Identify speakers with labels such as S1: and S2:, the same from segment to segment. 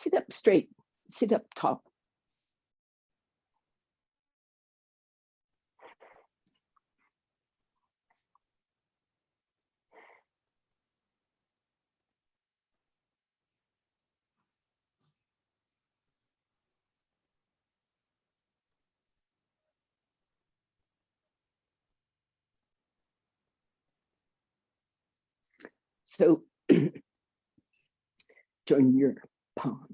S1: Sit up straight, sit up tall. So join your palms.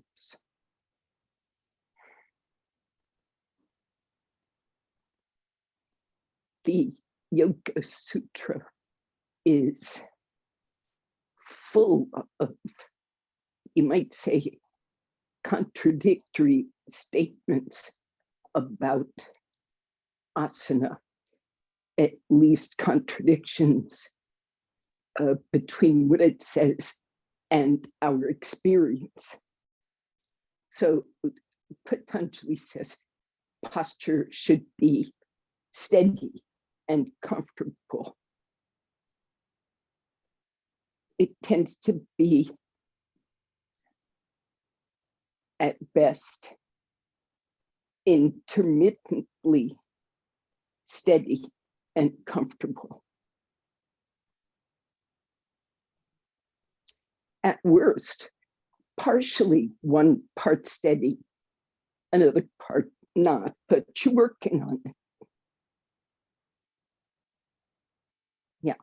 S1: The Yoga Sutra is full of, you might say, contradictory statements about asana, at least contradictions between what it says and our experience. So Patanjali says posture should be steady and comfortable. It tends to be, at best, intermittently steady and comfortable. At worst, partially one part steady, another part not, but you're working on it. Yeah.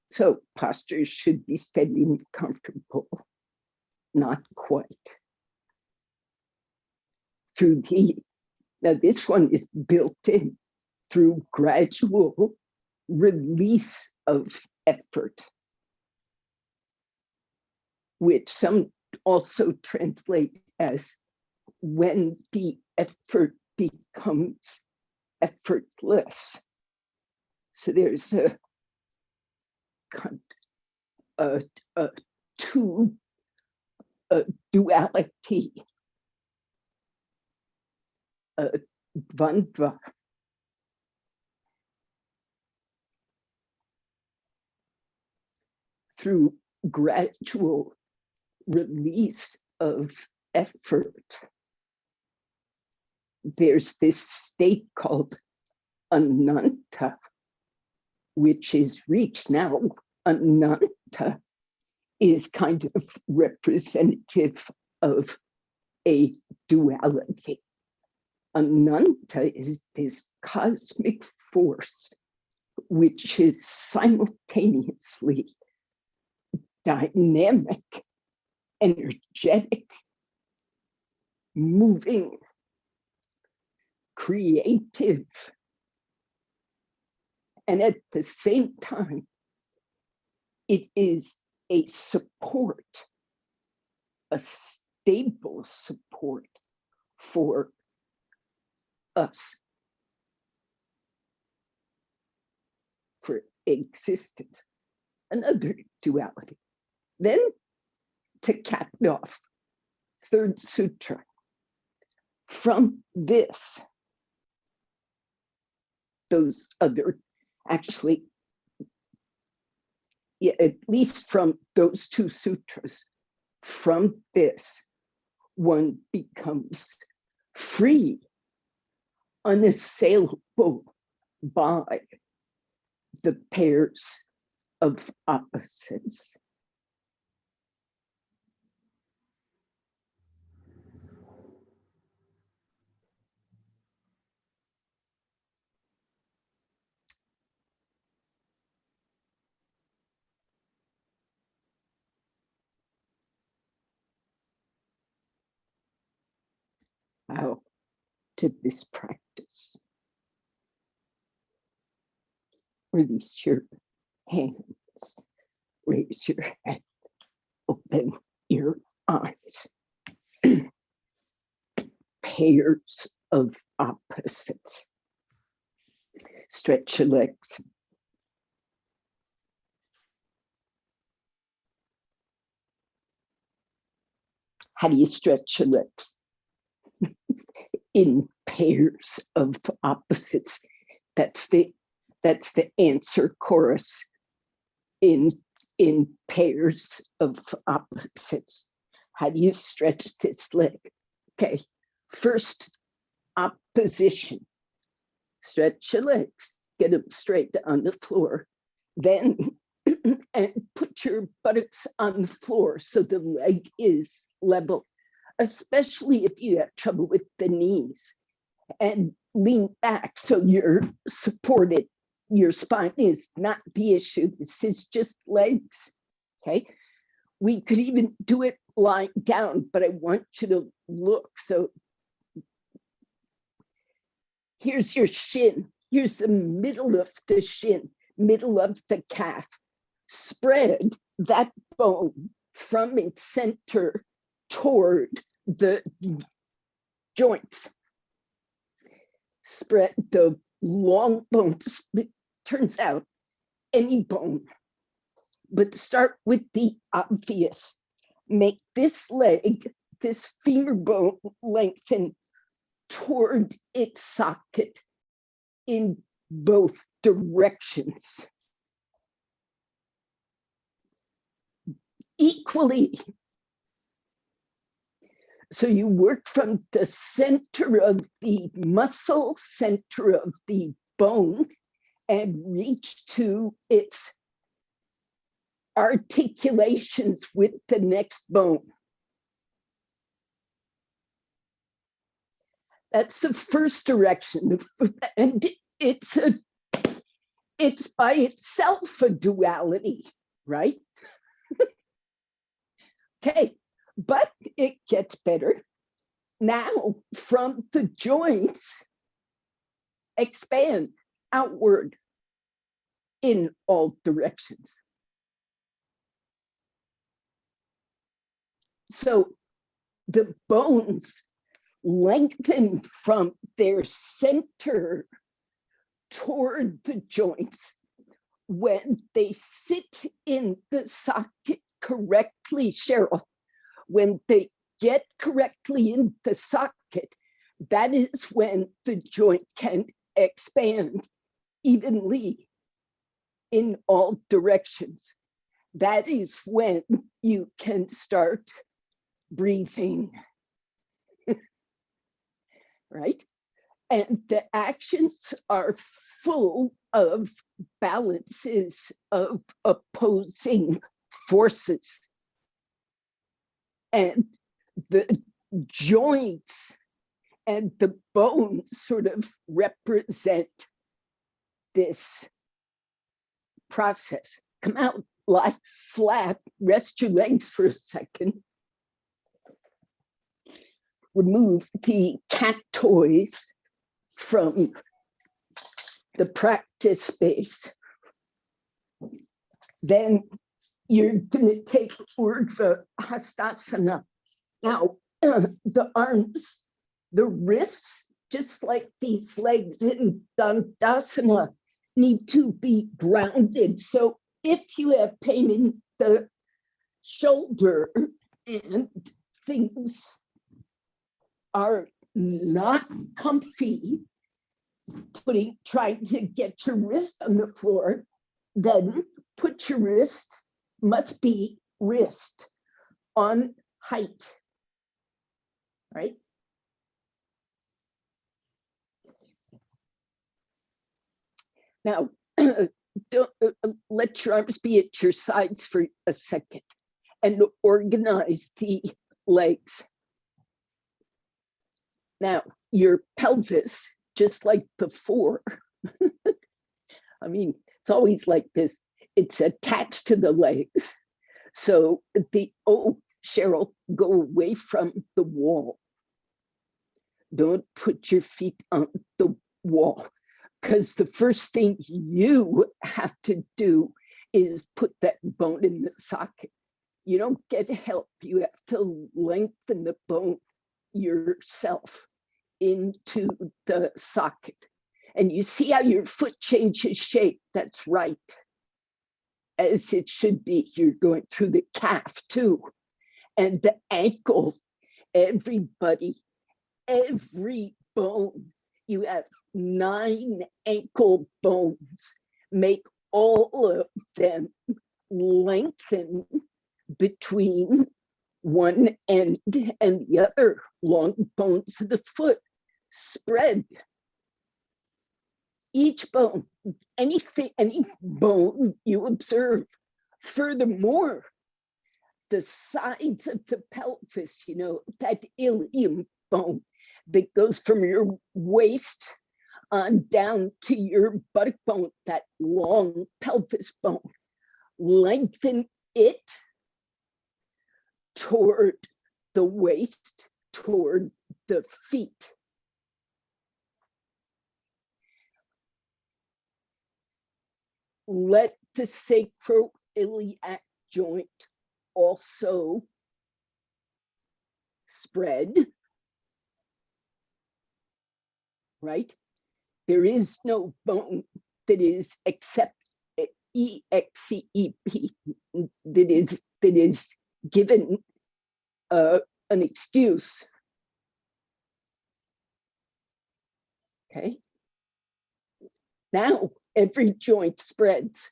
S1: So posture should be steady and comfortable, not quite. Now this one is built in through gradual release of effort, which some also translate as when the effort becomes effortless. So there's a duality, dvandva. Through gradual release of effort, there's this state called ananta, which is reached. Now, ananta is kind of representative of a duality. Ananta is this cosmic force which is simultaneously dynamic, energetic, moving, creative, and at the same time, it is a support, a stable support for us, for existence. Another duality. Then, to cap it off, third sutra. From this, those other, actually, yeah, at least from those two sutras, from this, one becomes free, unassailable by the pairs of opposites. How to this practice? Release your hands, raise your head, open your eyes. Pairs of opposites. Stretch your legs. How do you stretch your legs? In pairs of opposites. That's the answer chorus. In pairs of opposites. How do you stretch this leg? Okay, first opposition. Stretch your legs, get them straight on the floor. Then and put your buttocks on the floor so the leg is level, especially if you have trouble with the knees. And lean back so you're supported. Your spine is not the issue. This is just legs. Okay. We could even do it lying down, but I want you to look. So here's your shin. Here's the middle of the shin, middle of the calf. Spread that bone from its center toward the joints. Spread the long bones. It turns out any bone, but start with the obvious. Make this leg, this femur bone, lengthen toward its socket in both directions. Equally. So you work from the center of the muscle, center of the bone, and reach to its articulations with the next bone. That's the first direction. And it's by itself a duality, right? Okay, but it gets better. Now, from the joints, expand outward in all directions. So the bones lengthen from their center toward the joints when they sit in the socket correctly, Cheryl. When they get correctly in the socket, that is when the joint can expand evenly in all directions. That is when you can start breathing, right? And the actions are full of balances of opposing forces. And the joints and the bones sort of represent this process. Come out, lie flat, rest your legs for a second. Remove the cat toys from the practice space. Then you're going to take Urdhva Hastasana. Now, the arms, the wrists, just like these legs in Dandasana, need to be grounded. So if you have pain in the shoulder and things are not comfy, trying to get your wrist on the floor, then put your wrist, must be wrist on height, right? Now, don't let your arms be at your sides for a second and organize the legs. Now, your pelvis, just like before, I mean, it's always like this. It's attached to the legs. So Cheryl, go away from the wall. Don't put your feet on the wall, because the first thing you have to do is put that bone in the socket. You don't get help. You have to lengthen the bone yourself into the socket. And you see how your foot changes shape. That's right, as it should be. You're going through the calf too. And the ankle, everybody, every bone. You have 9 ankle bones. Make all of them lengthen between one end and the other long bones of the foot spread. Each bone, any bone you observe. Furthermore, the sides of the pelvis, that ilium bone that goes from your waist on down to your buttock bone, that long pelvis bone, lengthen it toward the waist, toward the feet. Let the sacroiliac joint also spread, right? There is no bone that is except EXCEP that is given an excuse. Okay. Now every joint spreads.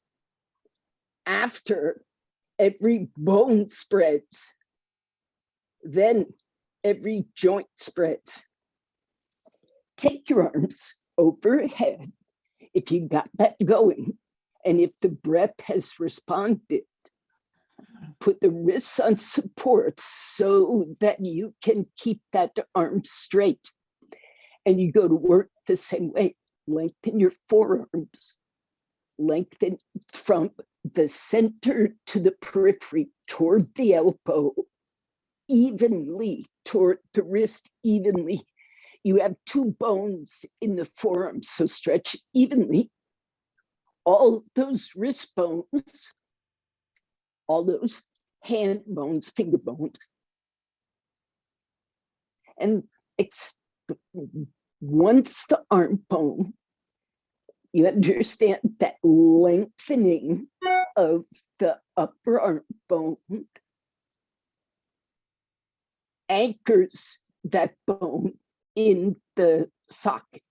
S1: After every bone spreads, then every joint spreads. Take your arms overhead if you got that going, and if the breath has responded, put the wrists on support so that you can keep that arm straight. And you go to work the same way. Lengthen your forearms, lengthen from the center to the periphery, toward the elbow, evenly, toward the wrist, evenly. You have two bones in the forearm, so stretch evenly. All those wrist bones, all those hand bones, finger bones, and once the arm bone, you understand that lengthening of the upper arm bone anchors that bone in the socket.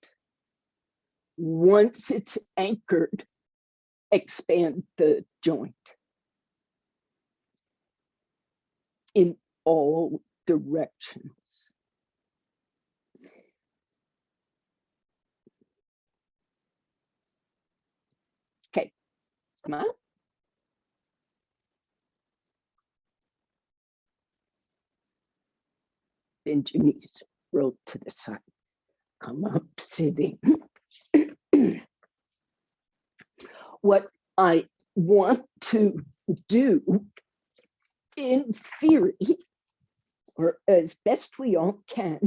S1: Once it's anchored, expand the joint in all directions. Okay, come on. Bend your knees, roll to the side. Come up sitting. What I want to do in theory, or as best we all can,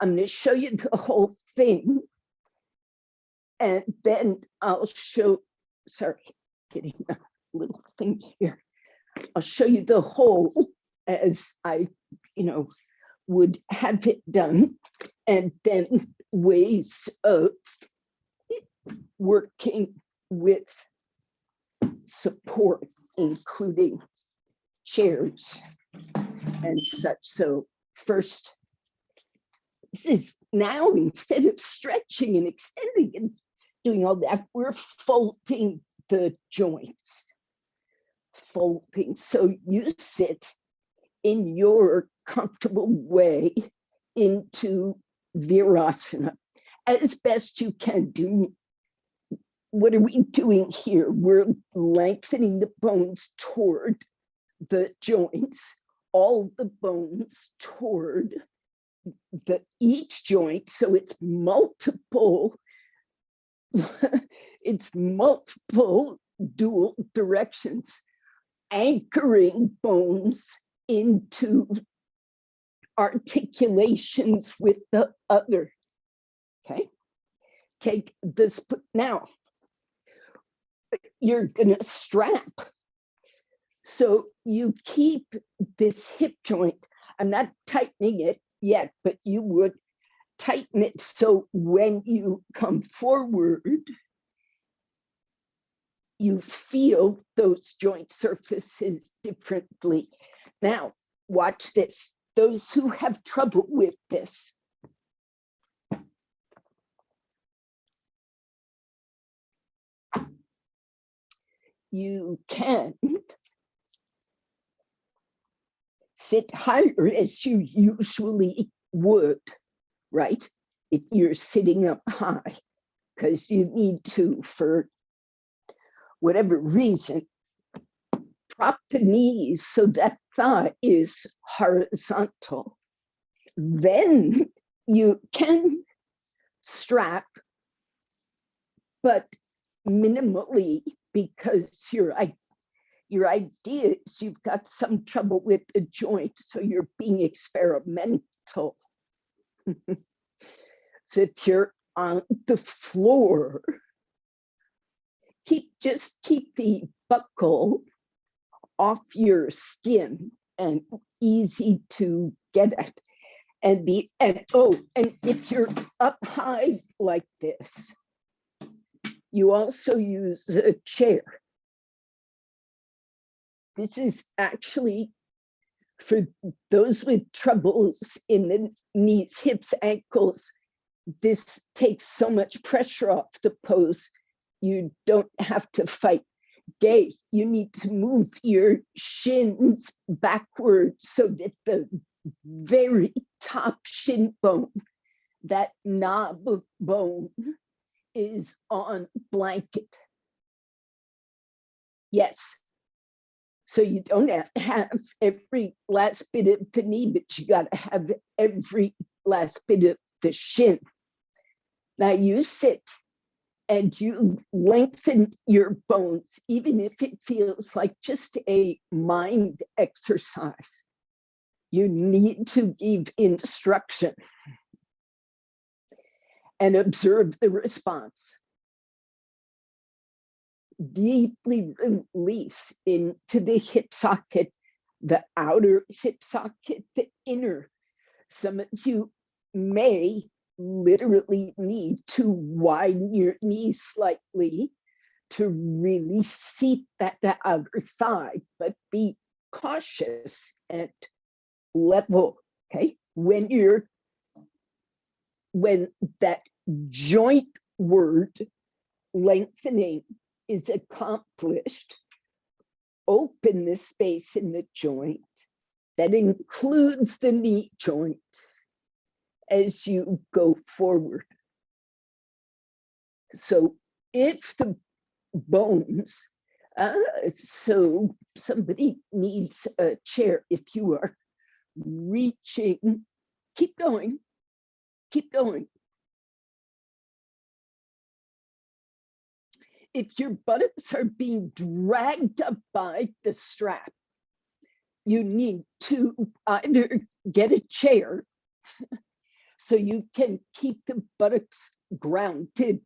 S1: I'm going to show you the whole thing, and then I'll show, sorry, getting a little thing here. I'll show you the whole as I, would have it done, and then ways of working with support, including chairs and such. So first, this is now, instead of stretching and extending and doing all that, we're folding the joints. Folding. So you sit in your comfortable way into Virasana as best you can do. What are we doing here? We're lengthening the bones toward the joints, all the bones toward each joint. So it's multiple, it's multiple dual directions, anchoring bones into articulations with the other. Okay, take this now. You're gonna strap. So you keep this hip joint. I'm not tightening it yet, but you would tighten it so when you come forward, you feel those joint surfaces differently. Now, watch this. Those who have trouble with this, you can sit higher as you usually would, right? If you're sitting up high, because you need to, for whatever reason, prop the knees so that thigh is horizontal. Then you can strap, but minimally, because your idea is you've got some trouble with the joints, so you're being experimental. So if you're on the floor, just keep the buckle off your skin and easy to get at. And if you're up high like this, you also use a chair. This is actually for those with troubles in the knees, hips, ankles. This takes so much pressure off the pose. You don't have to fight. Gay, you need to move your shins backwards so that the very top shin bone, that knob bone, is on blanket. Yes. So you don't have to have every last bit of the knee, but you got to have every last bit of the shin. Now you sit and you lengthen your bones, even if it feels like just a mind exercise. You need to give instruction and observe the response. Deeply release into the hip socket, the outer hip socket, the inner. Some of you may literally need to widen your knees slightly to really seat that outer thigh, but be cautious and level, okay? When that joint word lengthening is accomplished, open the space in the joint that includes the knee joint as you go forward. So if the bones, so somebody needs a chair, if you are reaching, keep going, keep going. If your buttocks are being dragged up by the strap, you need to either get a chair so you can keep the buttocks grounded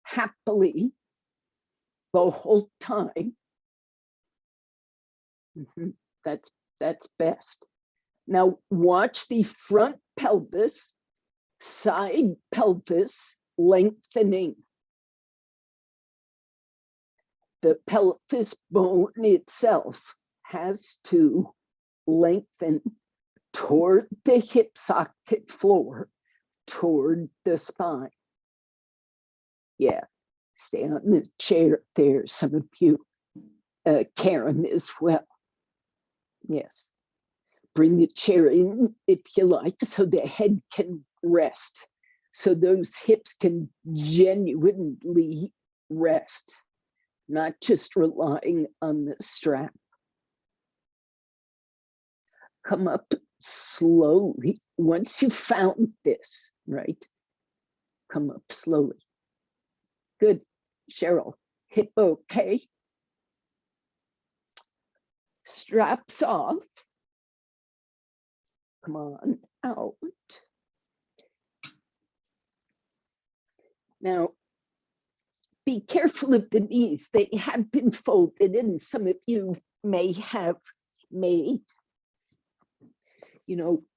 S1: happily the whole time. That's best. Now watch the front pelvis, side pelvis lengthening. The pelvis bone itself has to lengthen toward the hip socket floor, toward the spine. Yeah, stay on the chair there, some of you. Karen as well. Yes. Bring the chair in if you like, so the head can rest, so those hips can genuinely rest, not just relying on the strap. Come up slowly. Once you found this, right? Come up slowly. Good, Cheryl. Hip okay. Straps off. Come on out. Now, be careful of the knees. They have been folded, and some of you may have made,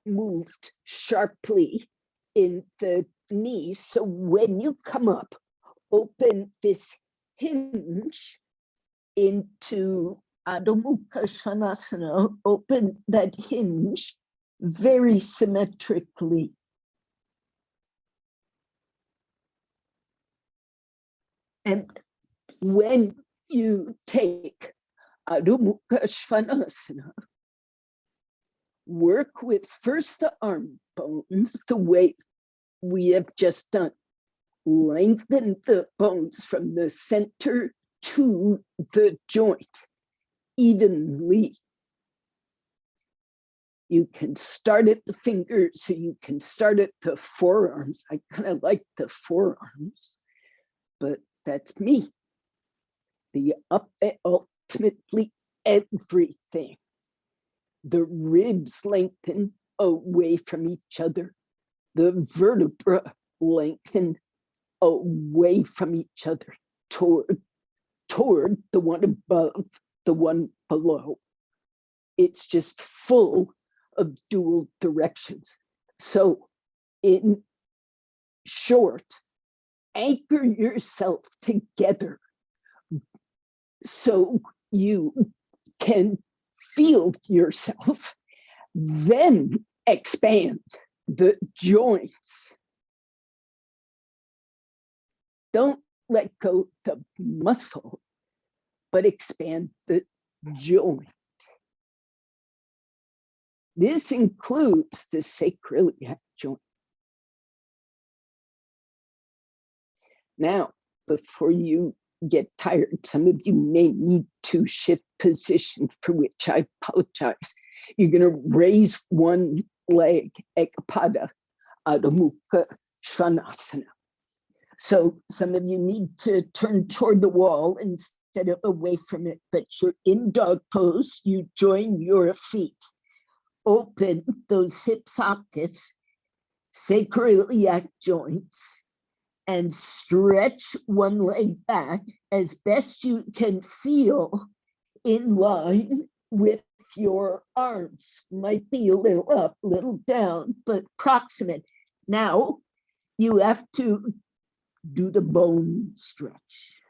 S1: moved sharply in the knees. So when you come up, open this hinge into Adho Mukha Svanasana, open that hinge very symmetrically. And when you take Adho Mukha Svanasana, Work with first the arm bones the way we have just done. Lengthen the bones from the center to the joint evenly. You can start at the fingers, so you can start at the forearms. I kind of like the forearms, but that's me. The ultimately everything. The ribs lengthen away from each other. The vertebra lengthen away from each other toward the one above, the one below. It's just full of dual directions. So in short, anchor yourself together so you can feel yourself, then expand the joints. Don't let go the muscle, but expand the joint. This includes the sacroiliac joint. Now, before you get tired, some of you may need to shift position, for which I apologize. You're going to raise one leg, Ekapada, Adho Mukha Svanasana. So some of you need to turn toward the wall instead of away from it, but you're in dog pose. You join your feet. Open those hip sockets, sacroiliac joints, and stretch one leg back as best you can feel in line with your arms. Might be a little up, a little down, but proximate. Now you have to do the bone stretch.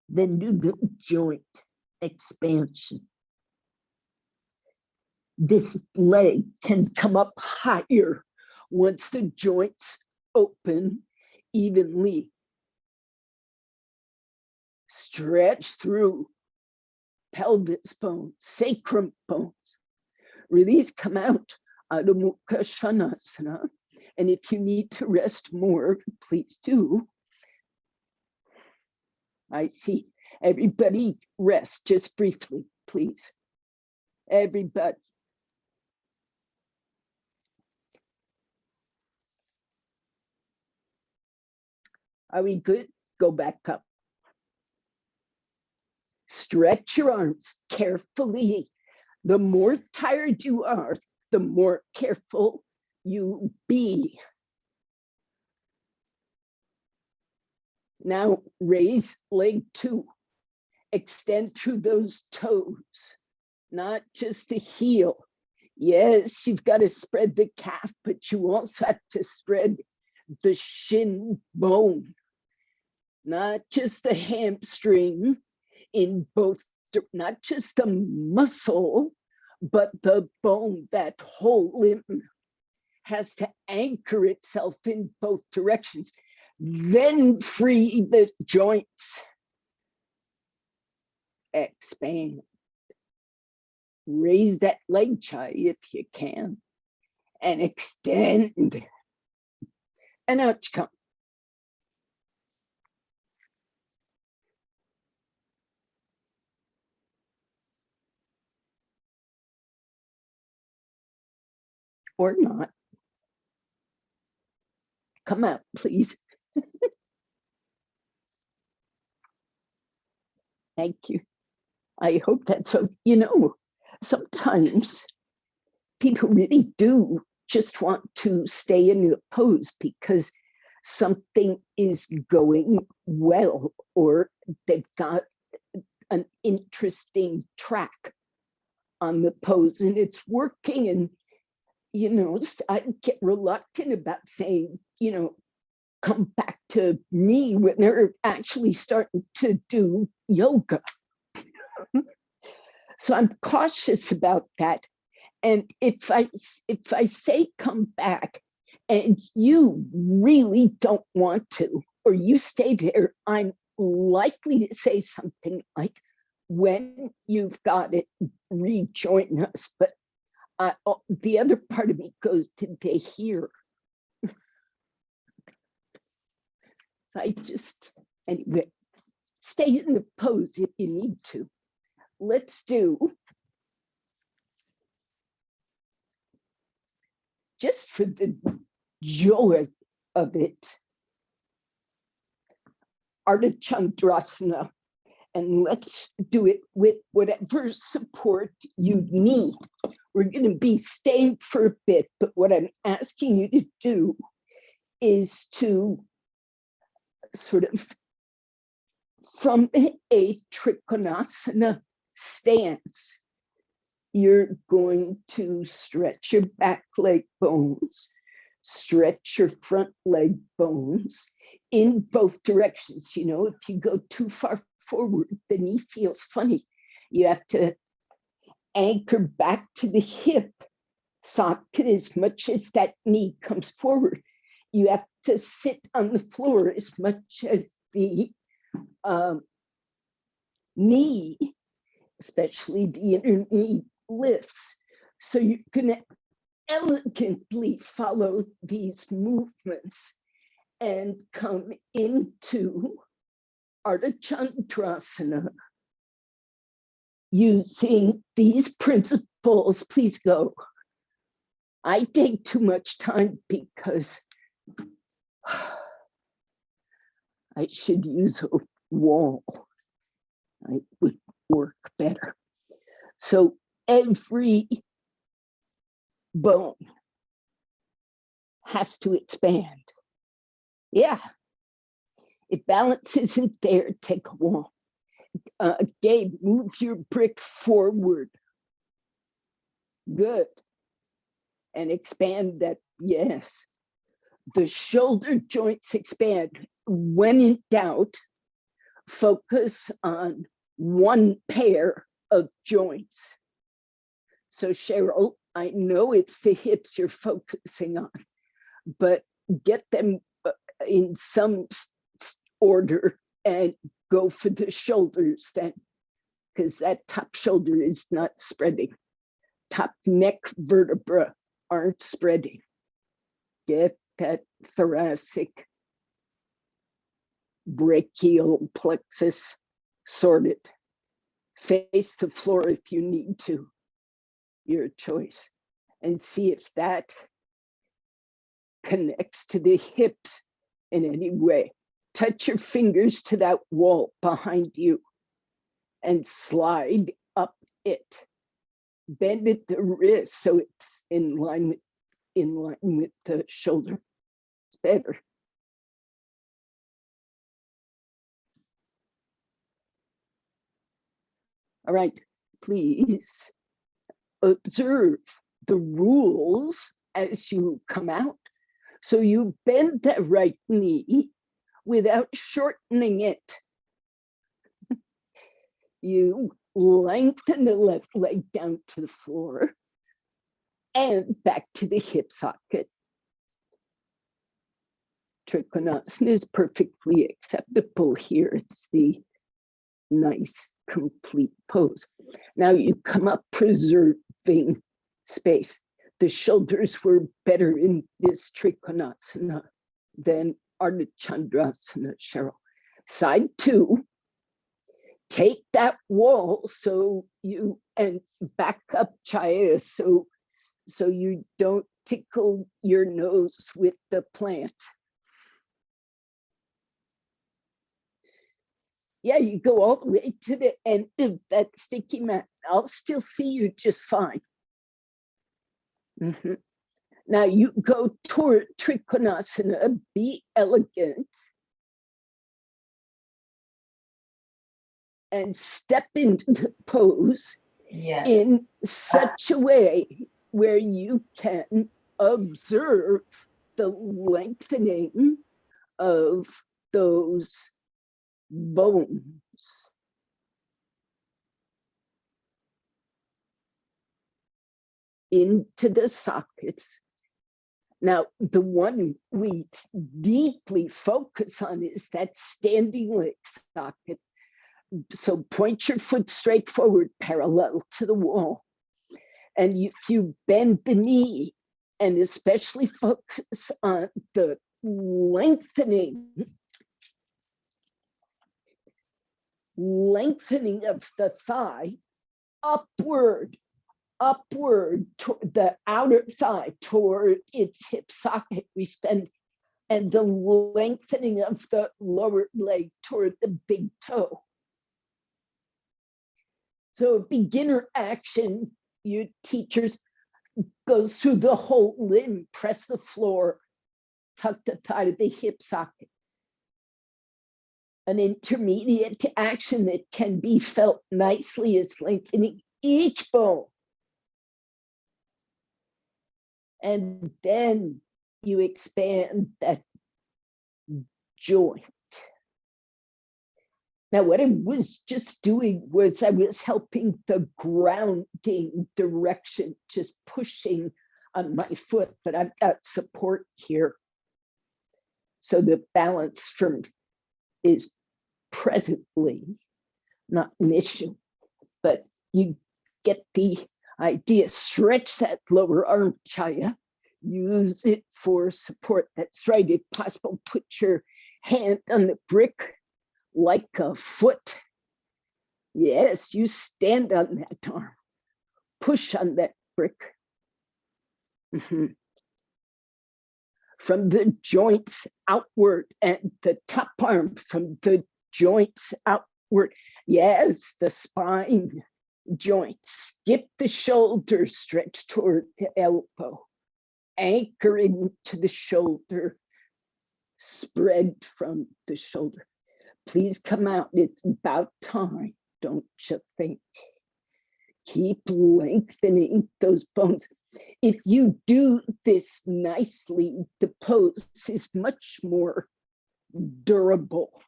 S1: Then do the joint expansion. This leg can come up higher once the joints open evenly. Stretch through pelvis bones, sacrum bones. Release, come out, Adho Mukha Svanasana. And if you need to rest more, please do. I see. Everybody rest just briefly, please. Everybody. Are we good? Go back up. Stretch your arms carefully. The more tired you are, the more careful you be. Now raise leg 2. Extend through those toes, not just the heel. Yes, you've got to spread the calf, but you also have to spread the shin bone, not just the hamstring, in both, not just the muscle, but the bone. That whole limb has to anchor itself in both directions. Then free the joints. Expand. Raise that leg chai if you can, and extend. And out you come. Or not. Come out, please. Thank you. I hope that's so. You know, sometimes people really do just want to stay in the pose because something is going well, or they've got an interesting track on the pose and it's working. And, you know, I get reluctant about saying, you know, come back to me when they're actually starting to do yoga. So I'm cautious about that. And if I say come back and you really don't want to, or you stay there, I'm likely to say something like, when you've got it, rejoin us. But the other part of me goes, did they hear? Anyway, stay in the pose if you need to. Let's do, just for the joy of it, Ardha Chandrasana, and let's do it with whatever support you need. We're going to be staying for a bit, but what I'm asking you to do is to sort of, from a Trikonasana stance, you're going to stretch your back leg bones, stretch your front leg bones in both directions. You know, if you go too far forward, the knee feels funny. You have to anchor back to the hip socket as much as that knee comes forward. You have to sit on the floor as much as the knee, especially the inner knee, lifts. So you can elegantly follow these movements and come into Ardha Chandrasana using these principles. Please go. I take too much time because I should use a wall. I would work better. So every bone has to expand. Yeah. If balance isn't there, take a wall. Gabe, move your brick forward. Good. And expand that. Yes. The shoulder joints expand. When in doubt, focus on one pair of joints. So Cheryl, I know it's the hips you're focusing on, but get them in some order and go for the shoulders then, because that top shoulder is not spreading. Top neck vertebra aren't spreading. Get that thoracic brachial plexus sorted. Face the floor if you need to, your choice, and see if that connects to the hips in any way. Touch your fingers to that wall behind you and slide up it. Bend at the wrist so it's in line with the shoulder. It's better. All right, please observe the rules as you come out. So you bend that right knee without shortening it. You lengthen the left leg down to the floor and back to the hip socket. Trikonasana is perfectly acceptable here. It's the nice, complete pose. Now you come up preserving space. The shoulders were better in this Trikonasana than Ardha Chandrasana, Cheryl. Side two, take that wall so you, and back up Chaya so you don't tickle your nose with the plant. Yeah, you go all the way to the end of that sticky mat. I'll still see you just fine. Mm-hmm. Now you go toward Trikonasana, be elegant, and step into the pose in such a way where you can observe the lengthening of those bones. Into the sockets. Now, the one we deeply focus on is that standing leg socket. So point your foot straight forward, parallel to the wall. And if you bend the knee, and especially focus on the lengthening of the thigh, upward toward the outer thigh, toward its hip socket, we spend, and the lengthening of the lower leg toward the big toe. So a beginner action, your teachers goes through the whole limb, press the floor, tuck the thigh to the hip socket. An intermediate action that can be felt nicely is lengthening each bone. And then you expand that joint. Now, what I was just doing was I was helping the grounding direction, just pushing on my foot, but I've got support here. So the balance is presently not an issue, but you get the idea. Stretch that lower arm, Chaya. Use it for support. That's right. If possible, put your hand on the brick like a foot. Yes, you stand on that arm. Push on that brick. From the joints outward, and the top arm from the joints outward. Yes, the spine joint. Skip the shoulder, stretch toward the elbow. Anchor into the shoulder. Spread from the shoulder. Please come out. It's about time, don't you think? Keep lengthening those bones. If you do this nicely, the pose is much more durable.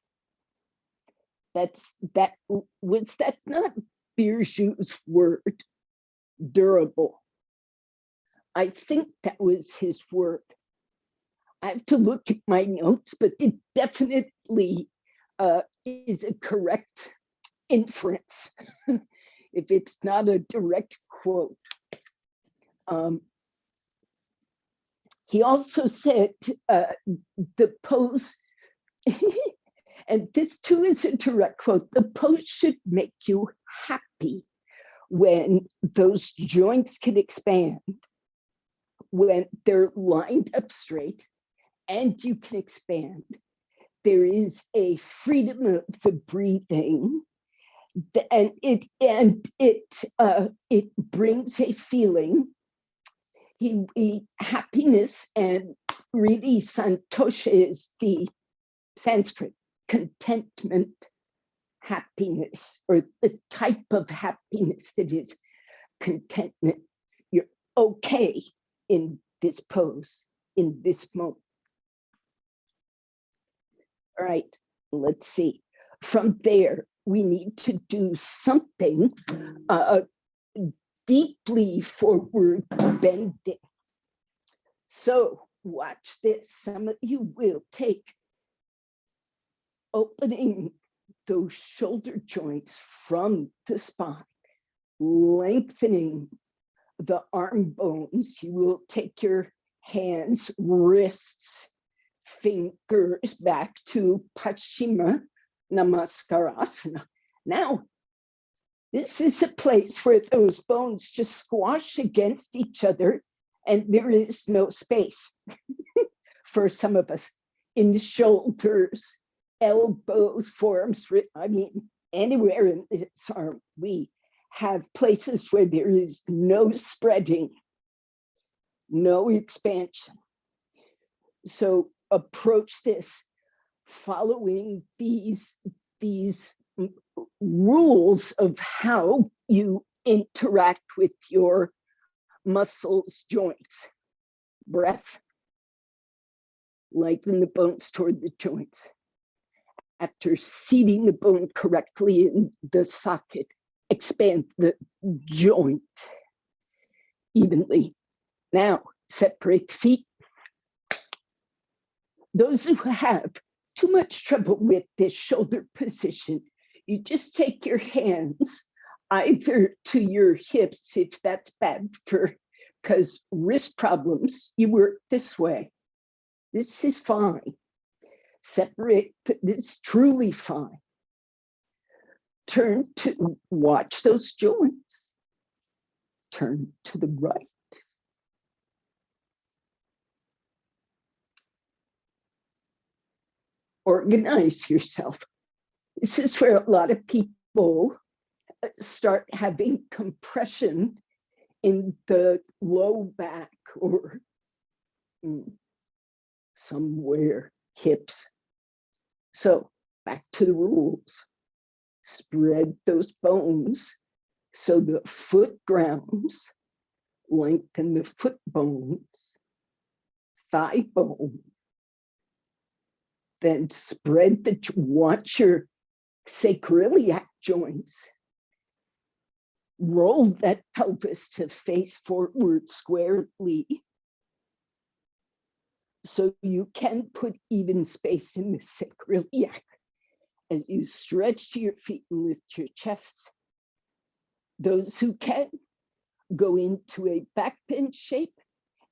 S1: Was that not Birshu's word? Durable. I think that was his word. I have to look at my notes, but it definitely is a correct inference if it's not a direct quote. He also said the pose, and this too is a direct quote, the pose should make you happy when those joints can expand, when they're lined up straight and you can expand. There is a freedom of the breathing, and it brings a feeling. Happiness, and really santosha is the Sanskrit contentment, happiness, or the type of happiness that is contentment. You're okay in this pose, in this moment. All right, let's see. From there, we need to do something deeply forward bending. So watch this. Some of you will take opening those shoulder joints from the spine, lengthening the arm bones. You will take your hands, wrists, fingers back to Paschimma Namaskarasana. Now, this is a place where those bones just squash against each other and there is no space for some of us in the shoulders, elbows, forearms, I mean, anywhere in this arm, we have places where there is no spreading, no expansion. So approach this following these rules of how you interact with your muscles, joints. Breath, lengthen the bones toward the joints. After seating the bone correctly in the socket, expand the joint evenly. Now, separate feet. Those who have too much trouble with this shoulder position, you just take your hands either to your hips, if that's bad for, because wrist problems, you work this way. This is fine. Separate, this is truly fine. Turn to, watch those joints. Turn to the right. Organize yourself. This is where a lot of people start having compression in the low back or somewhere hips. So back to the rules. Spread those bones so the foot grounds, lengthen the foot bones, thigh bone. Then spread the, watch your sacroiliac joints. Roll that pelvis to face forward squarely so you can put even space in the sacroiliac as you stretch to your feet and lift your chest. Those who can, go into a back bend shape,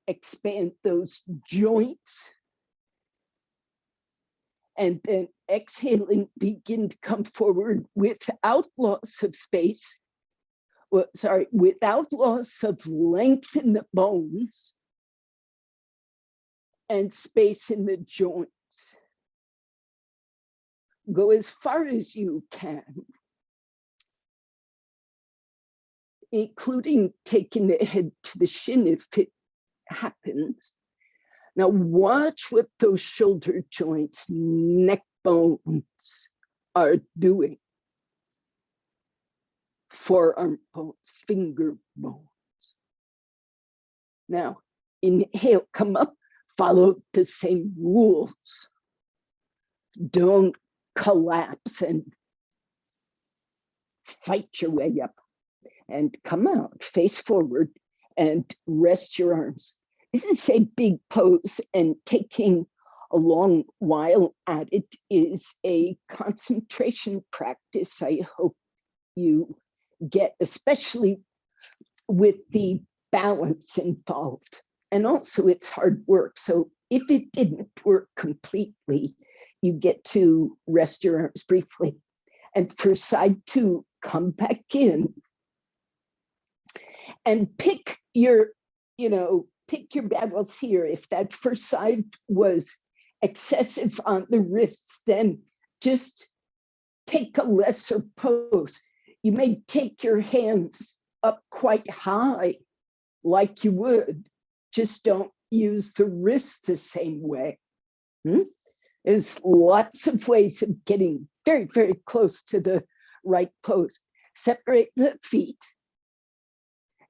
S1: expand those joints, and then exhaling, begin to come forward without loss of space. Well, sorry, without loss of length in the bones and space in the joints. Go as far as you can, including taking the head to the shin if it happens. Now watch what those shoulder joints, neck bones are doing. Forearm bones, finger bones. Now inhale, come up, follow the same rules. Don't collapse and fight your way up. And come out, face forward, and rest your arms. This is a big pose, and taking a long while at it is a concentration practice I hope you get, especially with the balance involved. And also it's hard work. So if it didn't work completely, you get to rest your arms briefly. And for side two, come back in and pick your, pick your battles here. If that first side was excessive on the wrists, then just take a lesser pose. You may take your hands up quite high like you would, just don't use the wrists the same way. There's lots of ways of getting very, very close to the right pose. Separate the feet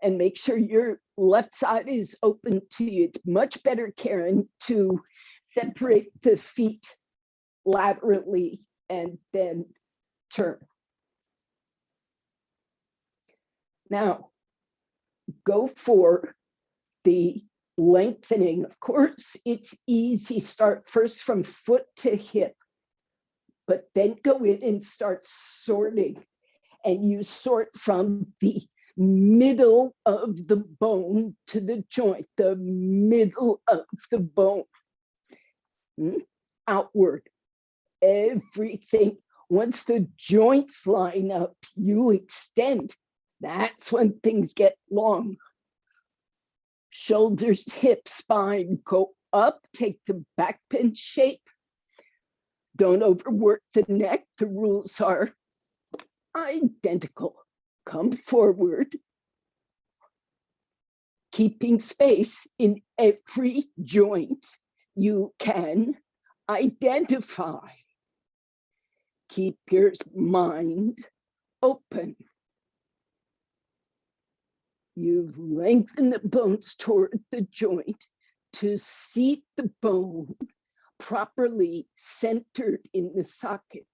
S1: and make sure your left side is open to you. It's much better, Karen, to separate the feet laterally and then turn. Now, go for the lengthening. Of course, it's easy. Start first from foot to hip, but then go in and start sorting. And you sort from the middle of the bone to the joint, the middle of the bone, outward. Everything. Once the joints line up, you extend. That's when things get long. Shoulders, hips, spine, go up, take the back bend shape. Don't overwork the neck. The rules are identical. Come forward, keeping space in every joint you can identify. Keep your mind open. You lengthen the bones toward the joint to seat the bone properly centered in the socket.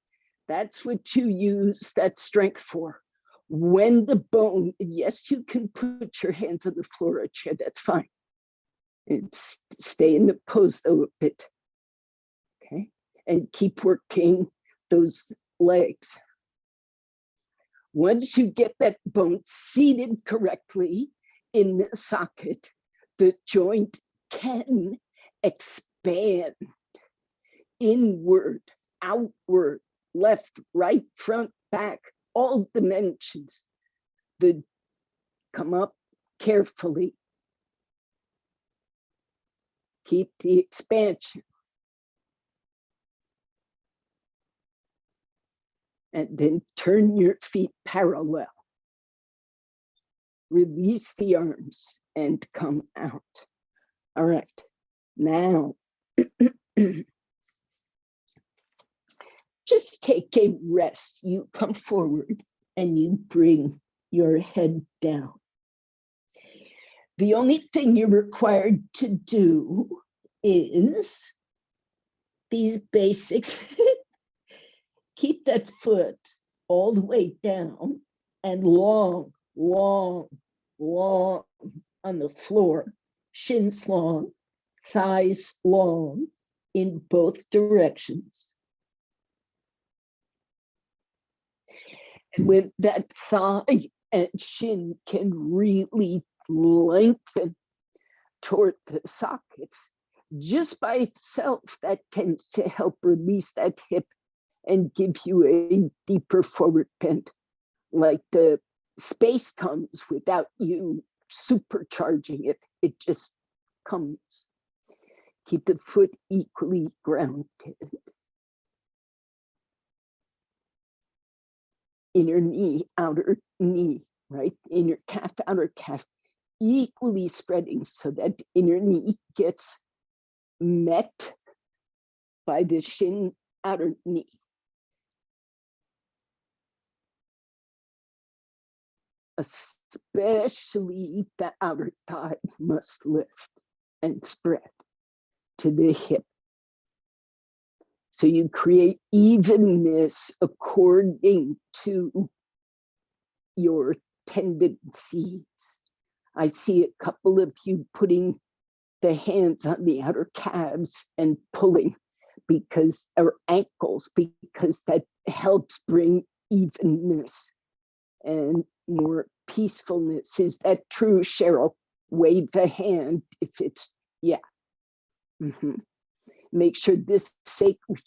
S1: That's what you use that strength for. When the bone, yes, you can put your hands on the floor or chair, that's fine. It's stay in the pose though a bit, okay? And keep working those legs. Once you get that bone seated correctly in the socket, the joint can expand inward, outward, left, right, front, back, all dimensions. Come up carefully. Keep the expansion. And then turn your feet parallel. Release the arms and come out. All right. Now, just take a rest. You come forward and you bring your head down. The only thing you're required to do is these basics. Keep that foot all the way down and long, long, long on the floor. Shins long, thighs long in both directions. And when that thigh and shin can really lengthen toward the sockets, just by itself, that tends to help release that hip and give you a deeper forward bend. Like the space comes without you supercharging it, it just comes. Keep the foot equally grounded. Inner knee, outer knee, right? Inner calf, outer calf, equally spreading so that inner knee gets met by the shin, outer knee. Especially the outer thigh must lift and spread to the hip. So you create evenness according to your tendencies. I see a couple of you putting the hands on the outer calves and pulling because, or ankles, because that helps bring evenness and more peacefulness. Is that true, Cheryl? Wave a hand if it's, yeah. Mm-hmm. Make sure this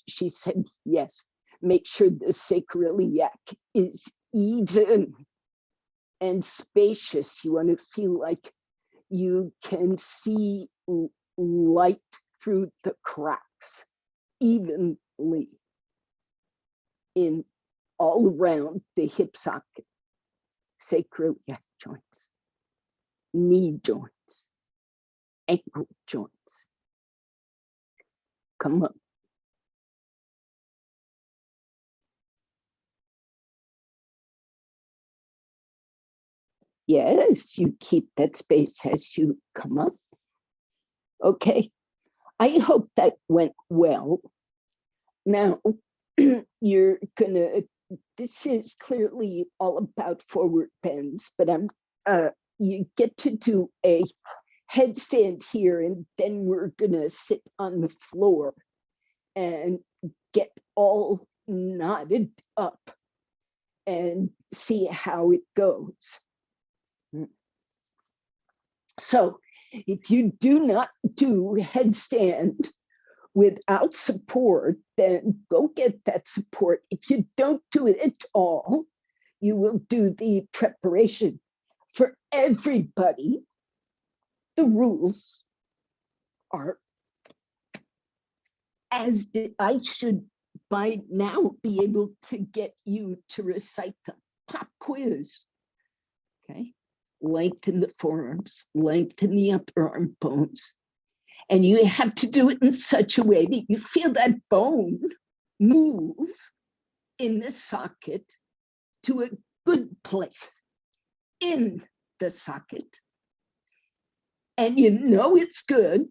S1: she said yes. Make sure the sacroiliac is even and spacious. You want to feel like you can see light through the cracks evenly in all around the hip socket, sacroiliac joints, knee joints, ankle joints. Come up. Yes, you keep that space as you come up. Okay, I hope that went well. Now, you're gonna, this is clearly all about forward bends, but you get to do a headstand here, and then we're gonna sit on the floor and get all knotted up and see how it goes. So if you do not do headstand without support, then go get that support. If you don't do it at all, you will do the preparation. For everybody, the rules are, as I should by now be able to get you to recite them. Pop quiz. Okay. Lengthen the forearms, lengthen the upper arm bones. And you have to do it in such a way that you feel that bone move in the socket to a good place in the socket. And you know it's good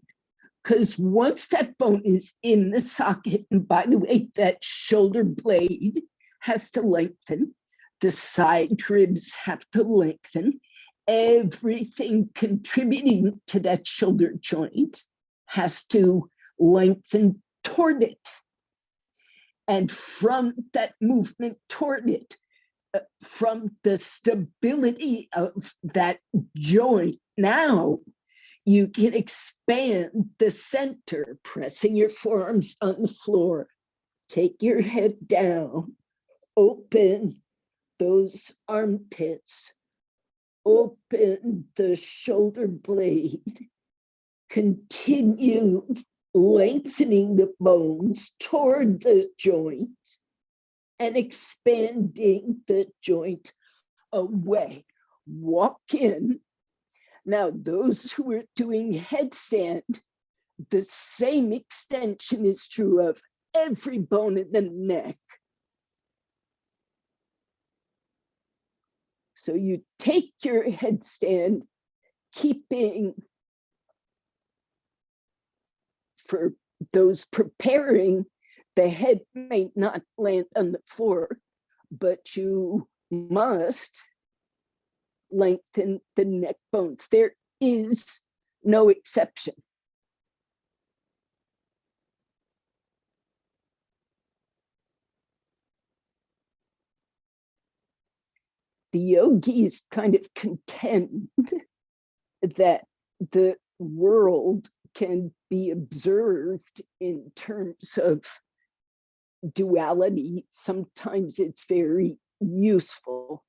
S1: because once that bone is in the socket, and by the way, that shoulder blade has to lengthen, the side ribs have to lengthen, everything contributing to that shoulder joint has to lengthen toward it. And from that movement toward it, from the stability of that joint, now you can expand the center, pressing your forearms on the floor. Take your head down, open those armpits, open the shoulder blade, continue lengthening the bones toward the joint and expanding the joint away. Walk in. Now, those who are doing headstand, the same extension is true of every bone in the neck. So you take your headstand, keeping, for those preparing, the head may not land on the floor, but you must lengthen the neck bones. There is no exception. The yogis kind of contend that the world can be observed in terms of duality. Sometimes it's very useful,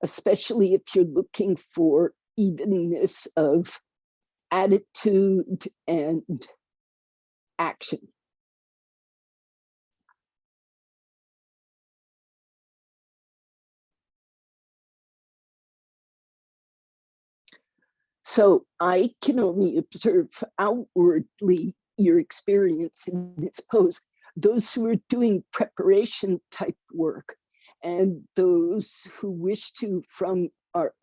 S1: especially if you're looking for evenness of attitude and action. So I can only observe outwardly your experience in this pose. Those who are doing preparation type work and those who wish to, from our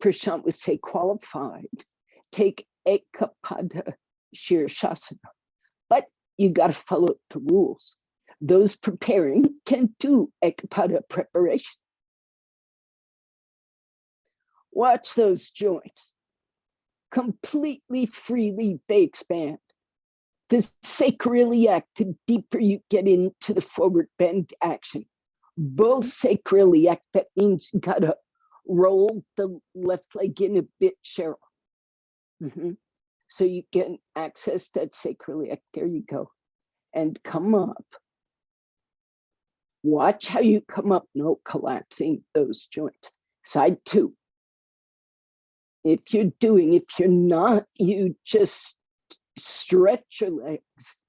S1: Prashant would say qualified, take Ekapada Shirshasana. But you got to follow the rules. Those preparing can do Ekapada preparation. Watch those joints. Completely freely they expand. The sacroiliac, the deeper you get into the forward bend action. Both sacroiliac, that means you gotta roll the left leg in a bit, Cheryl. So you can access that sacroiliac. There you go. And come up. Watch how you come up, no collapsing those joints. Side two. If you're not, you just stretch your legs.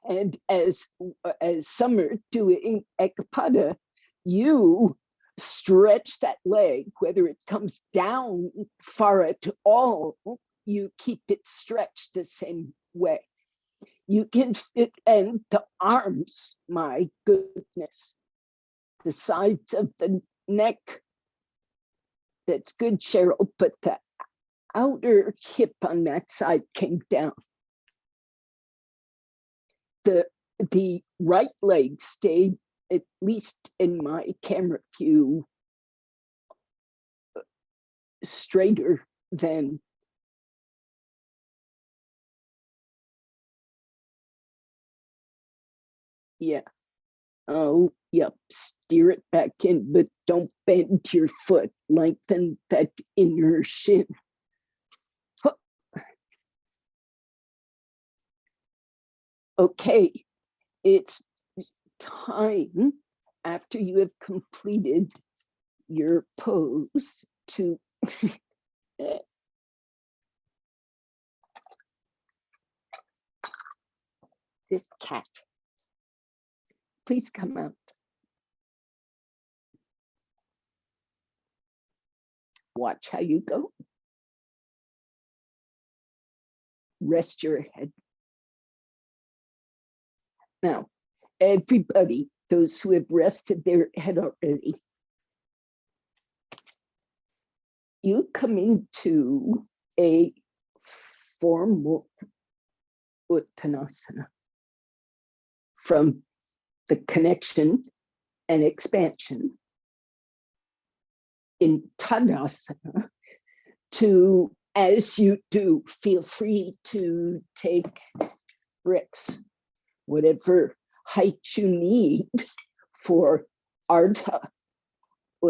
S1: And as some are doing Ekapada, you stretch that leg, whether it comes down far at all, you keep it stretched the same way. You can fit, and the arms, my goodness, the sides of the neck. That's good, Cheryl, but the outer hip on that side came down. The right leg stayed, at least in my camera view, straighter than yeah. Oh, yep, steer it back in, but don't bend your foot. Lengthen that inner shin. Okay, it's time, after you have completed your pose, to this cat. Please come out. Watch how you go. Rest your head. Now, everybody, those who have rested their head already, you come into a formal Uttanasana from the connection and expansion in Tadasana to, as you do, feel free to take bricks, whatever height you need for Ardha.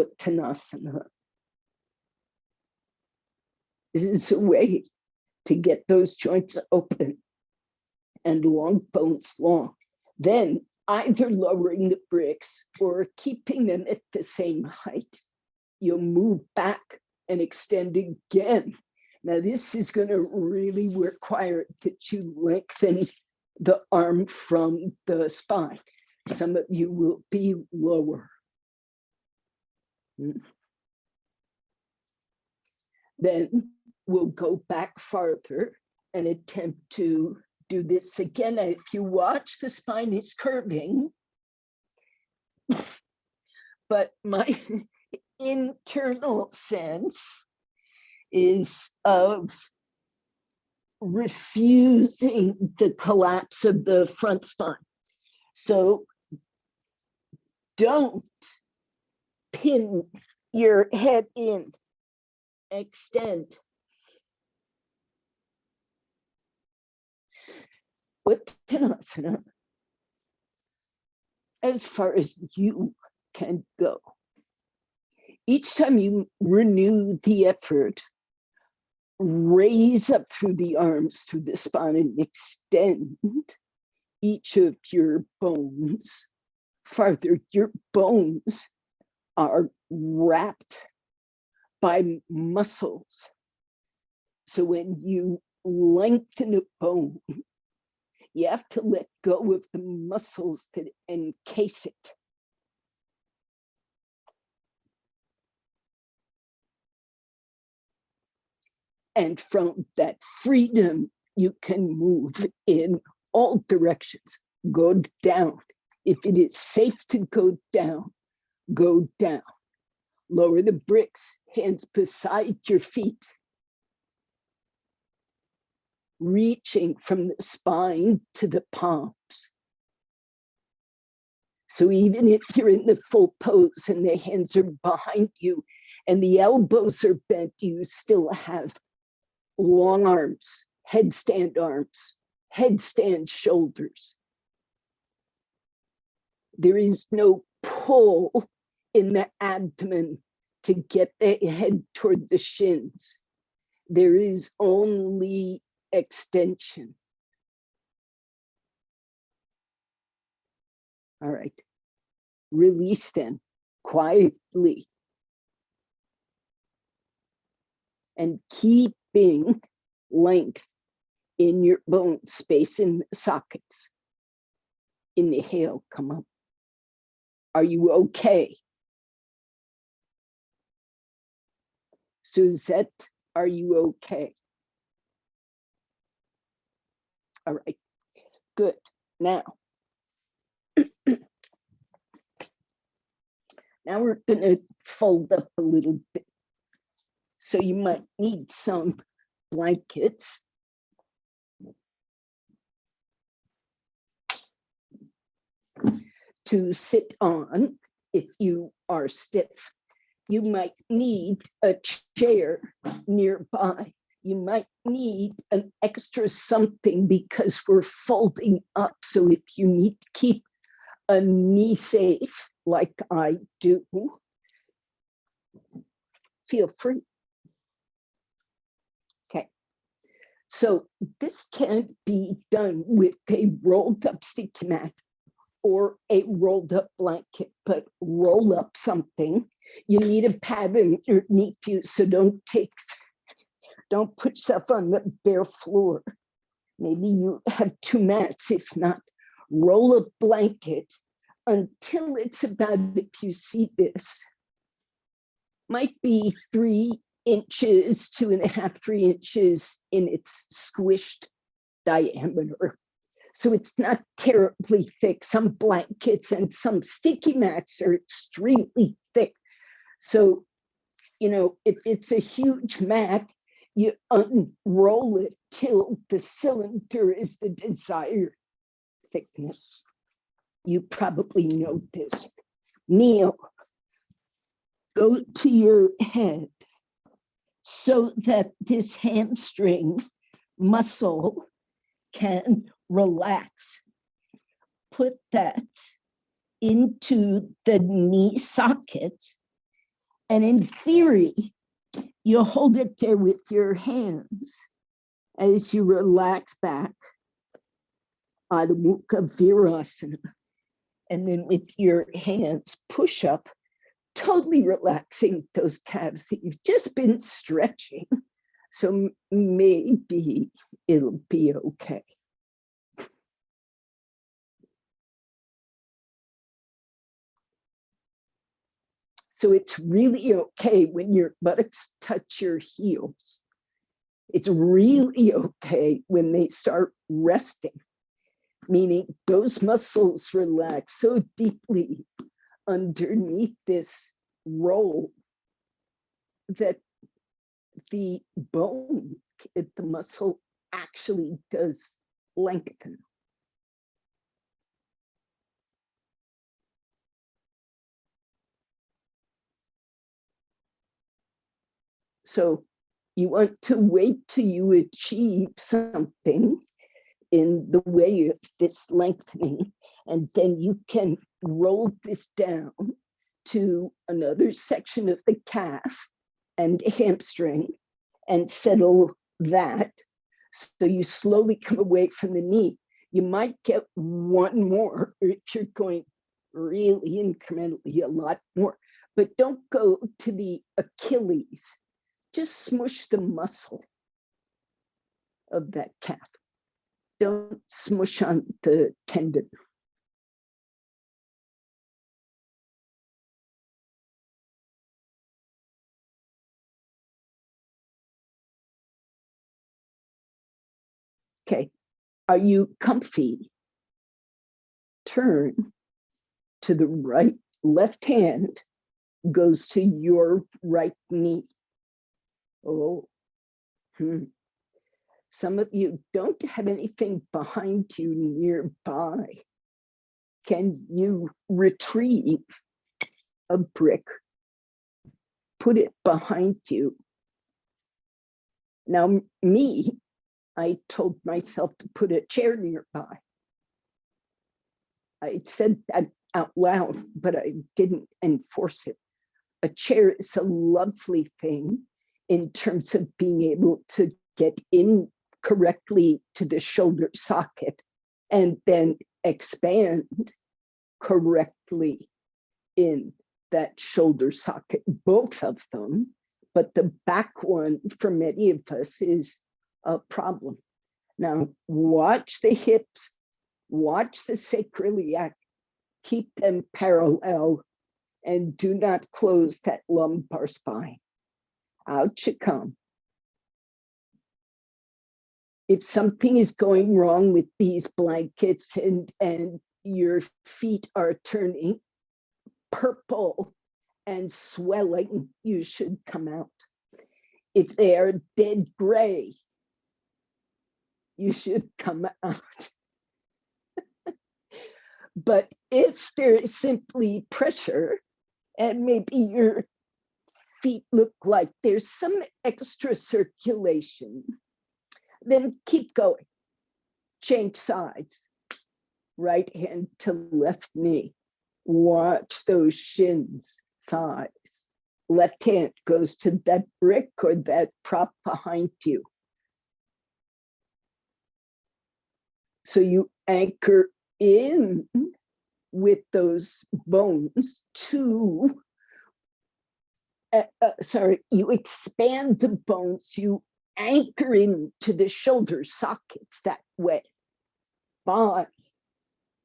S1: Uttanasana. This is a way to get those joints open and long bones long. Then either lowering the bricks or keeping them at the same height, you'll move back and extend again. Now, this is going to really require that you lengthen the arm from the spine. Some of you will be lower. Then we'll go back farther and attempt to do this again. If you watch, the spine is curving, but my internal sense is of refusing the collapse of the front spine. So don't pin your head in, extend. Uttanasana, as far as you can go. Each time you renew the effort, raise up through the arms, through the spine, and extend each of your bones farther. Your bones are wrapped by muscles. So when you lengthen a bone, you have to let go of the muscles that encase it. And from that freedom, you can move in all directions. Go down. If it is safe to go down, go down. Lower the bricks, hands beside your feet. Reaching from the spine to the palms. So even if you're in the full pose and the hands are behind you and the elbows are bent, you still have long arms, headstand shoulders. There is no pull in the abdomen to get the head toward the shins. There is only extension. All right. Release then, quietly. And keeping length in your bone space in the sockets. Inhale, come up. Are you okay? Suzette, are you okay? All right, good. Now we're going to fold up a little bit. So you might need some blankets. To sit on if you are stiff. You might need a chair nearby. You might need an extra something because we're folding up. So if you need to keep a knee safe, like I do, feel free. Okay. So this can be done with a rolled up sticky mat or a rolled up blanket, but roll up something. You need a pad underneath you, so don't put yourself on the bare floor. Maybe you have two mats. If not, roll a blanket until it's about, if you see this, might be 3 inches, 2.5, 3 inches in its squished diameter. So it's not terribly thick. Some blankets and some sticky mats are extremely thick. So, if it's a huge mat, you unroll it till the cylinder is the desired thickness. You probably know this. Kneel. Go to your head so that this hamstring muscle can relax. Put that into the knee socket And in theory, you hold it there with your hands as you relax back, Adho Mukha Virasana. And then with your hands, push up, totally relaxing those calves that you've just been stretching. So maybe it'll be okay. So it's really okay when your buttocks touch your heels. It's really okay when they start resting, meaning those muscles relax so deeply underneath this roll that the bone, the muscle actually does lengthen. So you want to wait till you achieve something in the way of this lengthening, and then you can roll this down to another section of the calf and hamstring and settle that. So you slowly come away from the knee. You might get one more if you're going really incrementally, a lot more, but don't go to the Achilles. Just smush the muscle of that calf. Don't smush on the tendon. Okay, are you comfy? Turn to the right. Left hand goes to your right knee. Oh, Some of you don't have anything behind you nearby. Can you retrieve a brick, put it behind you? Now, I told myself to put a chair nearby. I said that out loud, but I didn't enforce it. A chair is a lovely thing in terms of being able to get in correctly to the shoulder socket and then expand correctly in that shoulder socket, both of them. But the back one for many of us is a problem. Now, watch the hips, watch the sacroiliac, keep them parallel, and do not close that lumbar spine. Out you come. If something is going wrong with these blankets and your feet are turning purple and swelling, you should come out. If they are dead gray, you should come out. But if there is simply pressure and maybe your feet look like there's some extra circulation, then keep going. Change sides. Right hand to left knee. Watch those shins, thighs. Left hand goes to that brick or that prop behind you. So you anchor in with those bones to, you expand the bones, you anchor into the shoulder sockets that way by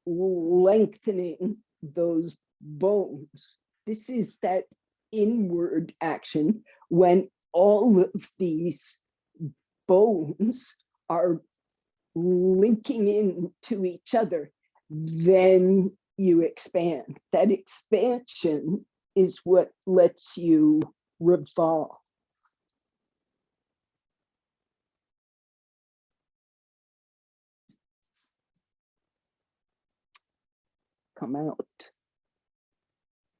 S1: lengthening those bones. This is that inward action when all of these bones are linking in to each other, then you expand. That expansion is what lets you revolve. Come out.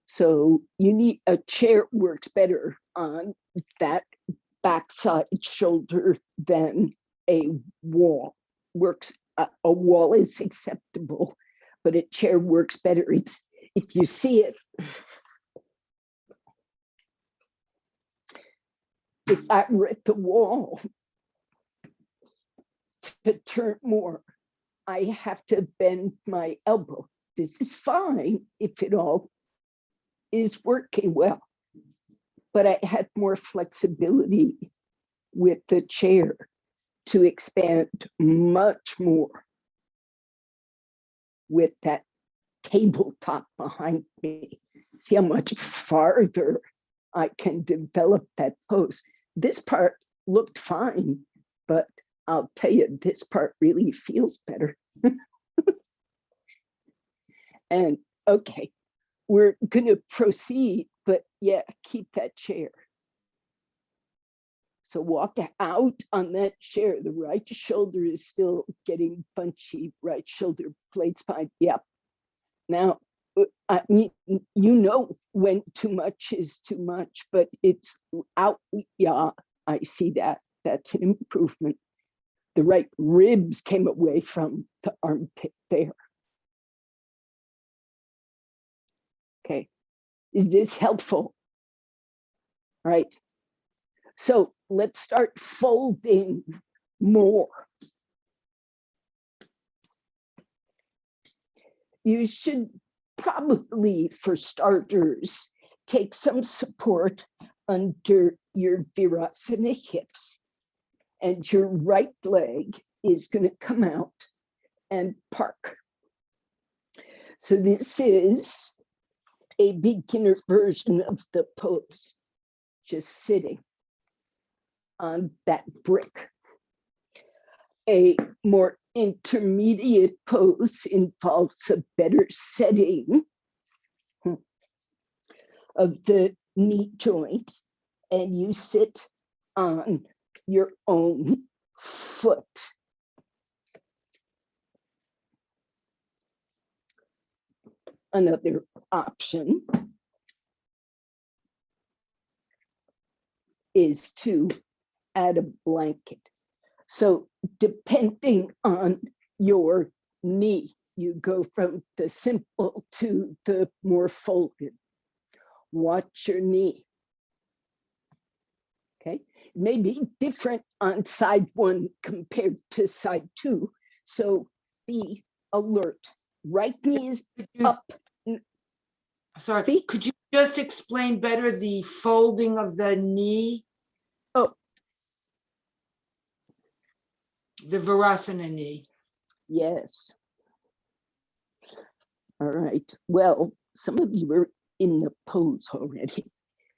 S1: So you need a chair, works better on that backside shoulder than a wall. Works, a wall is acceptable, but a chair works better. It's, if you see it, if I were at the wall to turn more, I have to bend my elbow. This is fine if it all is working well, but I have more flexibility with the chair to expand much more with that tabletop behind me. See how much farther I can develop that pose. This part looked fine, but I'll tell you, this part really feels better. And okay, we're going to proceed, but yeah, keep that chair. So walk out on that chair. The right shoulder is still getting bunchy, right shoulder, blade spine. Yep. Now, I mean, you know when too much is too much, but it's out. Yeah, I see that. That's an improvement. The right ribs came away from the armpit there. Okay, is this helpful? Right. So let's start folding more. You should probably, for starters, take some support under your virasana hips, and your right leg is going to come out and park. So this is a beginner version of the pose, just sitting on that brick. A more intermediate pose involves a better setting of the knee joint, and you sit on your own foot. Another option is to add a blanket. So depending on your knee, you go from the simple to the more folded. Watch your knee. Okay, it may be different on side one compared to side two, so be alert. Right knee is up.
S2: Sorry,
S1: Speak.
S2: could you just explain better the folding of the knee?
S1: Oh,
S2: the Virasana knee.
S1: Yes. All right. Well, some of you are in the pose already.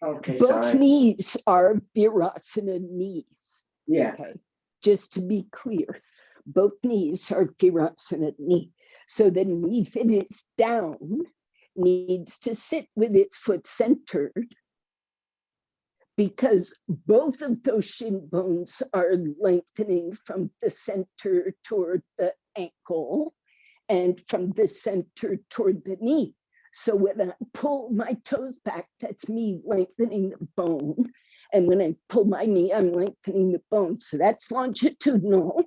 S2: Okay,
S1: Both
S2: sorry.
S1: knees are Virasana knees.
S2: Yeah.
S1: Okay. Just to be clear, both knees are Virasana knee. So the knee that is down needs to sit with its foot centered, because both of those shin bones are lengthening from the center toward the ankle and from the center toward the knee. So when I pull my toes back, that's me lengthening the bone. And when I pull my knee, I'm lengthening the bone. So that's longitudinal.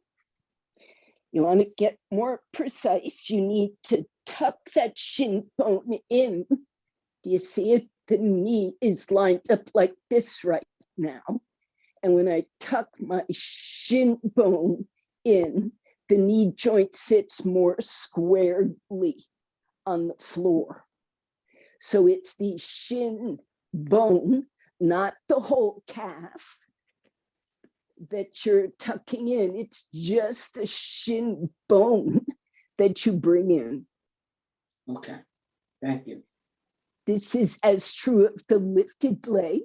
S1: You want to get more precise, you need to tuck that shin bone in. Do you see it? The knee is lined up like this right now. And when I tuck my shin bone in, the knee joint sits more squarely on the floor. So it's the shin bone, not the whole calf, that you're tucking in. It's just the shin bone that you bring in.
S2: Okay, thank you.
S1: This is as true of the lifted leg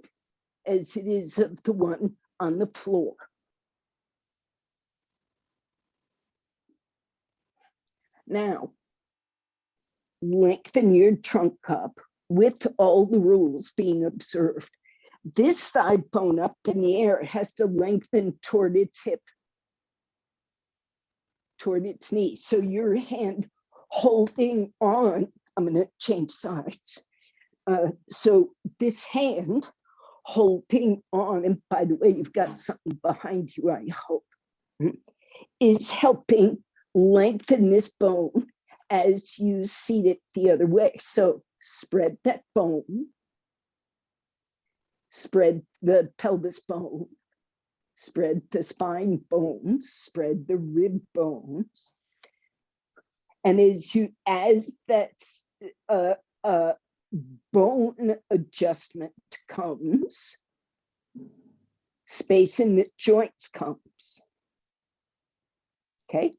S1: as it is of the one on the floor. Now, lengthen your trunk up with all the rules being observed. This thigh bone up in the air has to lengthen toward its hip, toward its knee. So your hand holding on, I'm going to change sides. So this hand holding on, and by the way, you've got something behind you, I hope, is helping lengthen this bone as you seat it the other way. So spread that bone, Spread the pelvis bone, spread the spine bones, spread the rib bones. And as that bone adjustment comes, space in the joints comes. Okay,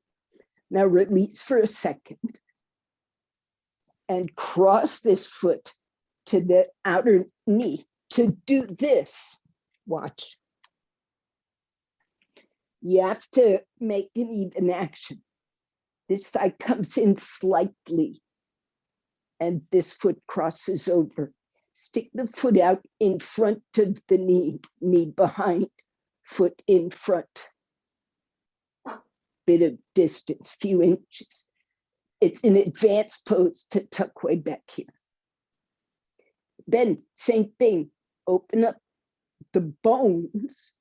S1: now release for a second and cross this foot to the outer knee. To do this, watch. You have to make an even action. This side comes in slightly and this foot crosses over. Stick the foot out in front of the knee, knee behind, foot in front. Bit of distance, few inches. It's an advanced pose to tuck way back here. Then same thing, open up the bones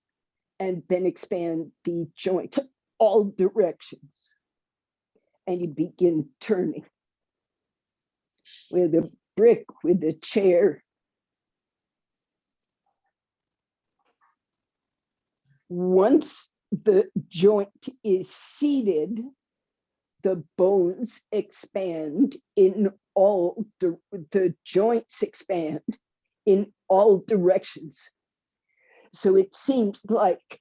S1: and then expand the joints, all directions. And you begin turning with a brick, with a chair. Once the joint is seated, the bones expand in all, the joints expand in all directions. So it seems like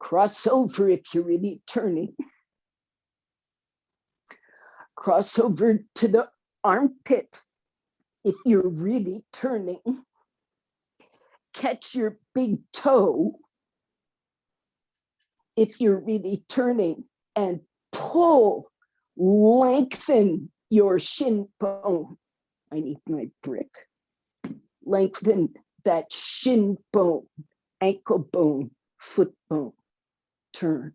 S1: crossover if you're really turning. Crossover to the armpit if you're really turning. Catch your big toe if you're really turning, and pull, lengthen your shin bone. I need my brick. Lengthen that shin bone, ankle bone, foot bone. Turn.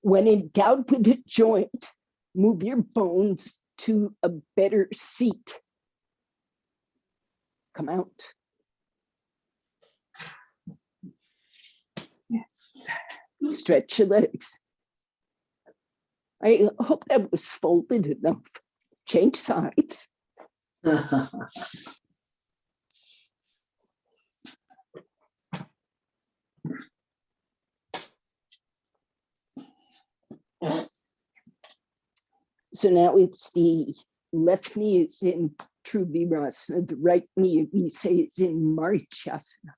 S1: When in doubt with a joint, move your bones to a better seat. Come out. Yes. Stretch your legs. I hope that was folded enough. Change sides. So now it's the left knee is in true Virasana, the right knee we say is in Marichyasana.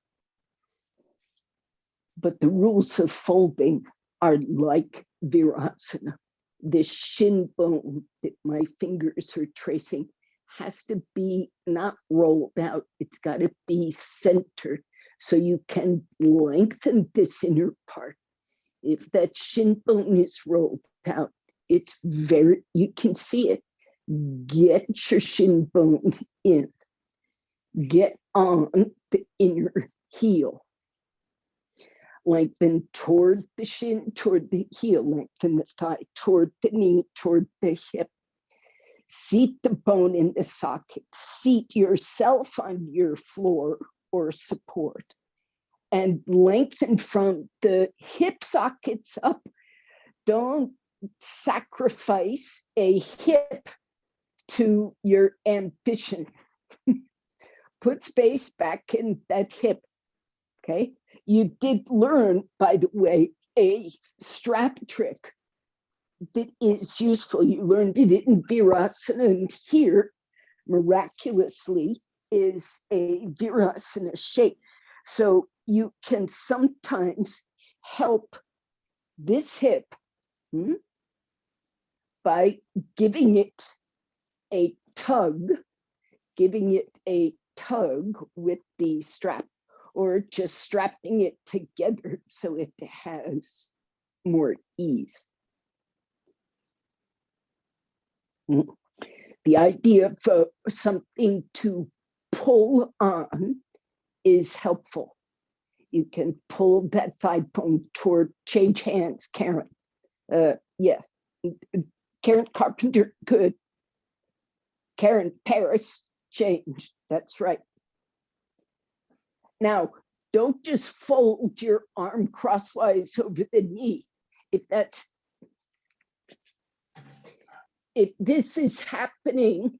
S1: But the rules of folding are like Virasana. The shin bone that my fingers are tracing has to be not rolled out, it's got to be centered so you can lengthen this inner part. If that shin bone is rolled out, it's very, you can see it. Get your shin bone in. Get on the inner heel. Lengthen toward the shin, toward the heel, lengthen the thigh, toward the knee, toward the hip. Seat the bone in the socket. Seat yourself on your floor or support. And lengthen from the hip sockets up. Don't sacrifice a hip to your ambition. Put space back in that hip, okay? You did learn, by the way, a strap trick that is useful. You learned it in Virasana, and here, miraculously, is a Virasana shape. So you can sometimes help this hip by giving it a tug, with the strap, or just strapping it together so it has more ease. The idea for something to pull on is helpful. You can pull that thigh bone toward, change hands, Karen. Yeah, Karen Carpenter, good. Karen Paris, changed, that's right. Now, don't just fold your arm crosswise over the knee. If this is happening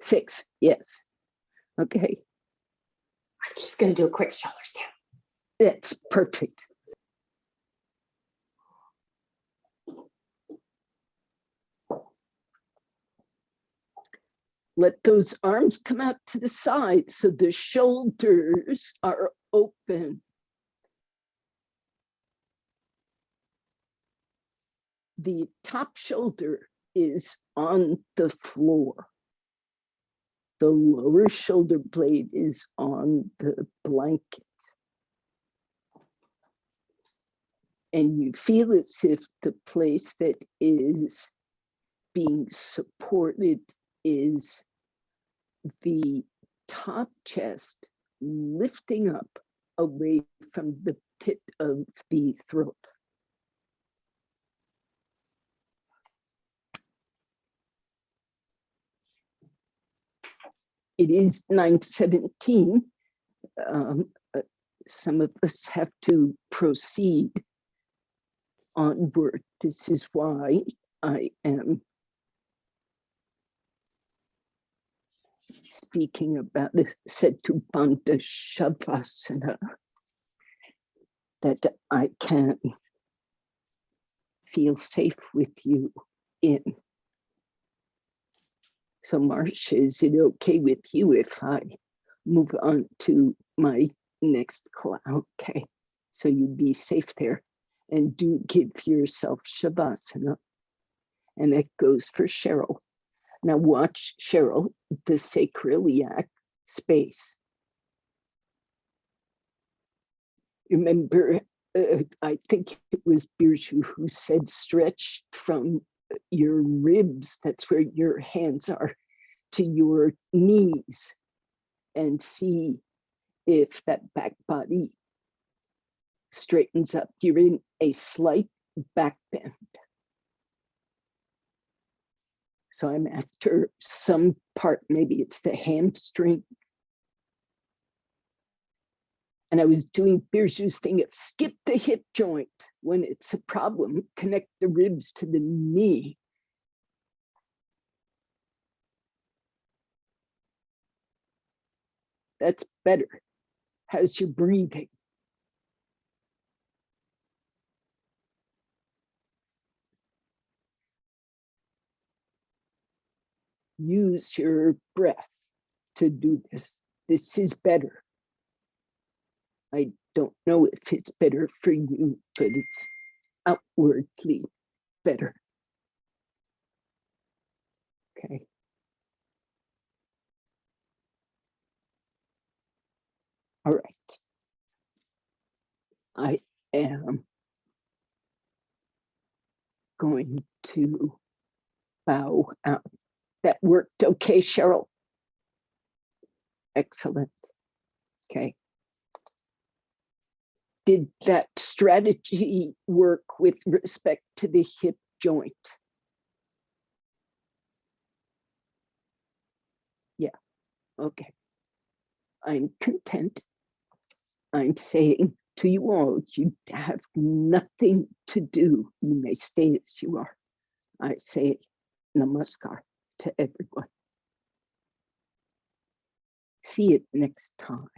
S1: 6, yes. Okay,
S3: I'm just going to do a quick shoulders down.
S1: that's perfect. Let those arms come out to the side so the shoulders are open. The top shoulder is on the floor. The lower shoulder blade is on the blanket. And you feel as if the place that is being supported is the top chest lifting up away from the pit of the throat. It is 9:17. Some of us have to proceed onward. This is why I am speaking about Setubandha Shavasana, that I can feel safe with you in. So Marcia, is it okay with you if I move on to my next class? Okay, so you be safe there and do give yourself Shavasana. And that goes for Cheryl. Now watch, Cheryl, the sacroiliac space. Remember, I think it was Birshu who said stretch from your ribs, that's where your hands are, to your knees, and see if that back body straightens up. You're in a slight back bend. So I'm after some part, maybe it's the hamstring. And I was doing Birshu's thing of skip the hip joint when it's a problem, connect the ribs to the knee. That's better. How's your breathing? Use your breath to do this. This is better. I don't know if it's better for you, but it's outwardly better. Okay. All right. I am going to bow out. That worked okay, Cheryl? Excellent. Okay. Did that strategy work with respect to the hip joint? Yeah, okay. I'm content. I'm saying to you all, you have nothing to do. You may stay as you are. I say namaskar to everyone. See you next time.